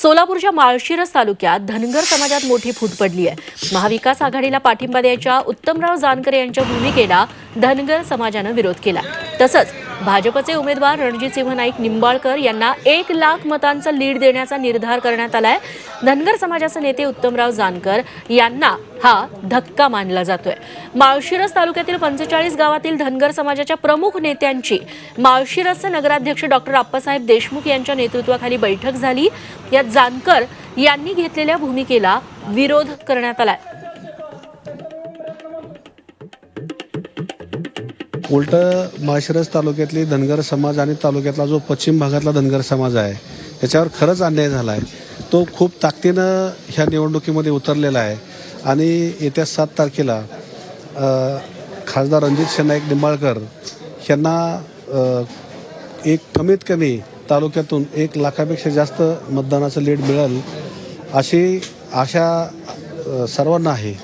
सोलापूरच्या माळशिरस तालुक्यात धनगर समाजात मोठी फूट पडली आहे। महाविकास आघाडीला पाठिंबा द्यायच्या उत्तमराव जानकर यांच्या भूमिकेला धनगर समाजाने विरोध केला। तसंच भाजपचे उमेदवार रणजितसिंह नाईक निंबाळकर यांना 1 लाख मतांचा लीड देण्याचा निर्धार करण्यात आलाय। धनगर समाजाचे नेते उत्तमराव जानकर यांना हा धक्का मानला जातोय। माळशिरस तालुक्यातील 45 गावातील धनगर समाजाच्या प्रमुख नेत्यांची माळशिरसचे नगराध्यक्ष डॉक्टर आप्पासाहेब देशमुख यांच्या नेतृत्वाखाली बैठक झाली। यात जानकर यांनी घेतलेल्या भूमिकेला विरोध करण्यात आलाय। उलट माळशिरस तालुक्यातली धनगर समाज आणि तालुक्यातला जो पश्चिम भागातला धनगर समाज आहे याच्यावर खरंच अन्याय झाला आहे। तो खूप ताकदीनं ह्या निवडणुकीमध्ये उतरलेला आहे आणि येत्या 7 तारखेला खासदार रणजितसिंह नाईक निंबाळकर यांना एक कमीत कमी तालुक्यातून 1 लाखापेक्षा जास्त मतदानाचं लीड मिळेल अशी आशा सर्वांना आहे।